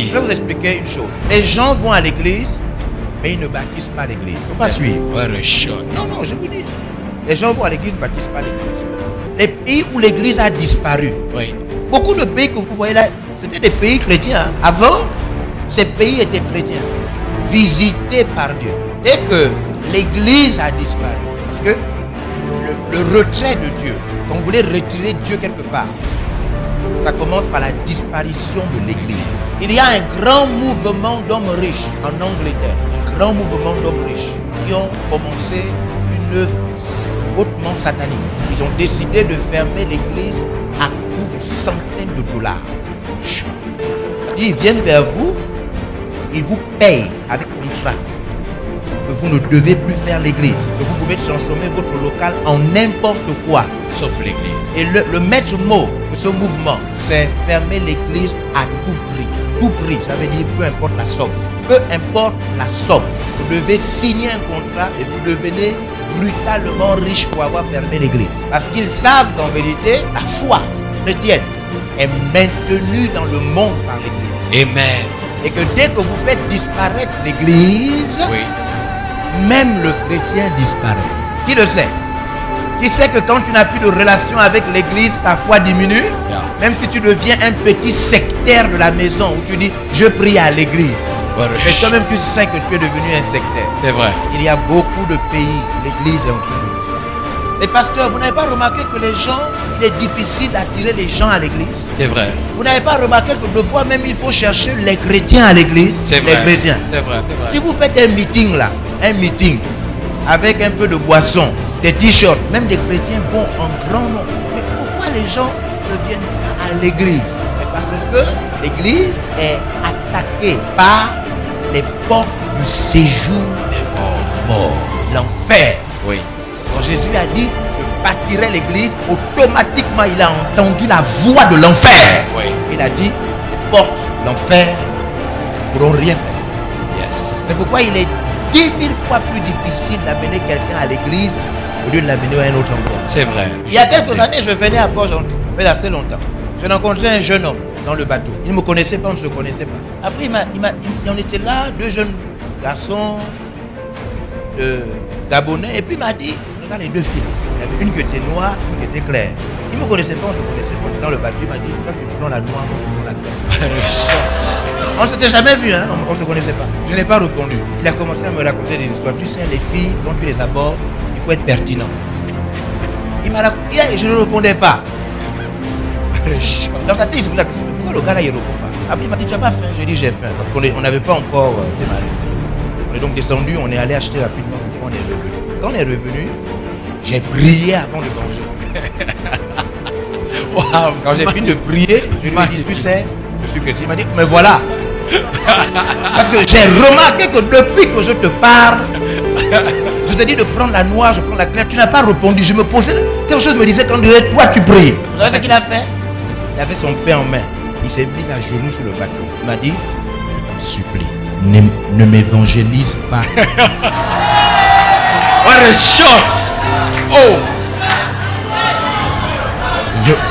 Je vais vous expliquer une chose. Les gens vont à l'église, mais ils ne baptisent pas l'église. Il ne faut pas suivre. Non, non, je vous dis. Les gens vont à l'église, ne baptisent pas l'église. Les pays où l'église a disparu. Oui. Beaucoup de pays que vous voyez là, c'était des pays chrétiens. Avant, ces pays étaient chrétiens, visités par Dieu. Dès que l'église a disparu, parce que le retrait de Dieu, quand vous voulez retirer Dieu quelque part, ça commence par la disparition de l'église. Il y a un grand mouvement d'hommes riches en Angleterre, un grand mouvement d'hommes riches qui ont commencé une œuvre hautement satanique. Ils ont décidé de fermer l'église à coups de centaines de dollars. Ils viennent vers vous, ils vous payent avec contrat que vous ne devez plus faire l'église, que vous pouvez transformer votre local en n'importe quoi. Sauf l'église. Et le maître mot de ce mouvement, c'est fermer l'église à tout prix. Tout prix, ça veut dire peu importe la somme. Peu importe la somme, vous devez signer un contrat et vous devenez brutalement riche pour avoir fermé l'église. Parce qu'ils savent qu'en vérité, la foi chrétienne est maintenue dans le monde par l'église. Amen. Et que dès que vous faites disparaître l'église, Oui. même le chrétien disparaît. Qui le sait? Qui sait que quand tu n'as plus de relation avec l'église, ta foi diminue? Yeah. Même si tu deviens un petit sectaire de la maison où tu dis je prie à l'église, mais toi-même tu sais que tu es devenu un sectaire. C'est vrai. Il y a beaucoup de pays où l'église est en train de disparaître. Mais pasteur, vous n'avez pas remarqué que les gens, il est difficile d'attirer les gens à l'église? C'est vrai. Vous n'avez pas remarqué que deux fois même il faut chercher les chrétiens à l'église? C'est vrai. Les chrétiens. C'est vrai. C'est vrai. Si vous faites un meeting là, un meeting avec un peu de boisson, des t-shirts, même des chrétiens vont en grand nombre. Mais pourquoi les gens ne viennent pas à l'église? Parce que l'église est attaquée par les portes du séjour des morts, l'enfer. Oui. Quand Jésus a dit je bâtirai l'église, automatiquement il a entendu la voix de l'enfer. Oui. Il a dit les portes de l'enfer ne pourront rien faire. Yes. C'est pourquoi il est 10 000 fois plus difficile d'amener quelqu'un à l'église au lieu de l'amener à un autre endroit. C'est vrai. Il y a quelques années, je venais à Port-Gentil, ça fait assez longtemps. J'ai rencontré un jeune homme dans le bateau. Il ne me connaissait pas, on ne se connaissait pas. Après, on était là, deux jeunes garçons de Gabonais, et puis il m'a dit, regarde les deux filles. Il y avait une qui était noire, une qui était claire. Il ne me connaissait pas, on ne se connaissait pas. On était dans le bateau, il m'a dit, toi tu prends la noire, moi je prends la claire. On ne s'était jamais vu, hein? On ne se connaissait pas. Je n'ai pas répondu. Il a commencé à me raconter des histoires. Tu sais, les filles, quand tu les abordes, il faut être pertinent. Il m'a raconté, je ne répondais pas. Dans sa tête, il se posait la question, pourquoi le gars là il ne répond pas? Après il m'a dit, tu n'as pas faim? J'ai dit, j'ai faim. Parce qu'on n'avait pas encore démarré. On est donc descendu, on est allé acheter rapidement, on est revenu. Quand on est revenu, j'ai prié avant de manger. Wow. Quand j'ai fini de prier, je lui ai dit, tu sais, je suis chrétien. Il m'a dit, mais voilà. Parce que j'ai remarqué que depuis que je te parle, je te dis de prendre la noire, je prends la claire, tu n'as pas répondu. Je me posais, quelque chose me disait, quand toi tu pries. Vous savez ce qu'il a fait? Il avait son pain en main. Il s'est mis à genoux sur le bateau. Il m'a dit, je t'en supplie, ne m'évangélise pas. What a shock! Oh!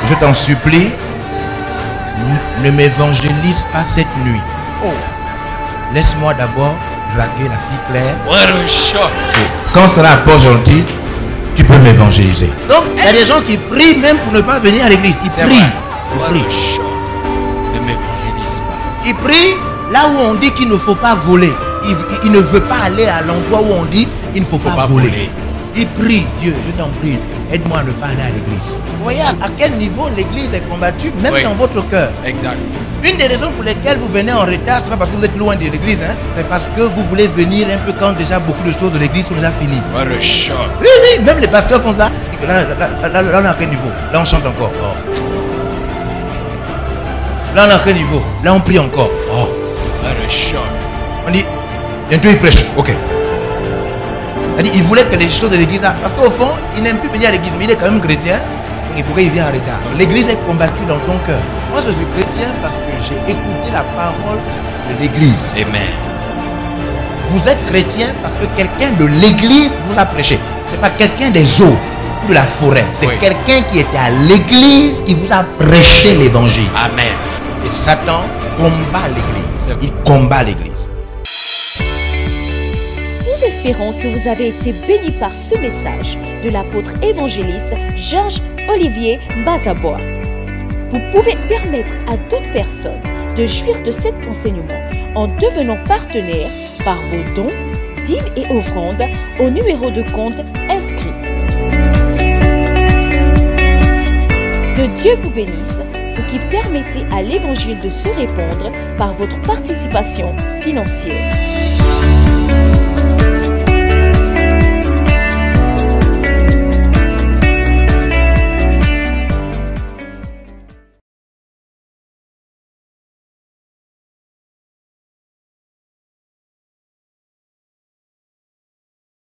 Je t'en supplie, ne m'évangélise pas cette nuit. Oh! Laisse-moi d'abord draguer la fille claire. What a shock! Et quand sera à Port-Gentil, tu peux m'évangéliser. Donc, il y a des gens qui prient même pour ne pas venir à l'église. Ils prient. What a shock! Ne m'évangélise pas. Ils prient là où on dit qu'il ne faut pas voler. Il ne veut pas aller à l'endroit où on dit il ne faut pas voler. Il prie, Dieu, je t'en prie, aide-moi à ne pas aller à l'église. Vous voyez à quel niveau l'église est combattue, même dans votre cœur. Exact. Une des raisons pour lesquelles vous venez en retard, ce n'est pas parce que vous êtes loin de l'église, hein? C'est parce que vous voulez venir un peu quand déjà beaucoup de choses de l'église sont déjà finies. What a shock! Oui, oui, même les pasteurs font ça. Là, on est à quel niveau? Là, on chante encore. Oh. Là, on est à quel niveau? Là, on prie encore. Oh. What a shock! On dit, bientôt il prêche. Ok. Il voulait que les choses de l'église, parce qu'au fond, il n'aime plus venir à l'église, mais il est quand même chrétien. Et pourquoi il vient en retard? L'église est combattue dans ton cœur. Moi, je suis chrétien parce que j'ai écouté la parole de l'église. Amen. Vous êtes chrétien parce que quelqu'un de l'église vous a prêché. Ce n'est pas quelqu'un des eaux ou de la forêt. C'est quelqu'un qui était à l'église qui vous a prêché l'évangile. Amen. Et Satan combat l'église. il combat l'Église. Nous espérons que vous avez été bénis par ce message de l'apôtre évangéliste Georges Olivier Bazabois. Vous pouvez permettre à d'autres personnes de jouir de cet enseignement en devenant partenaire par vos dons, dîmes et offrandes au numéro de compte inscrit. Que Dieu vous bénisse, vous qui permettez à l'évangile de se répandre par votre participation financière.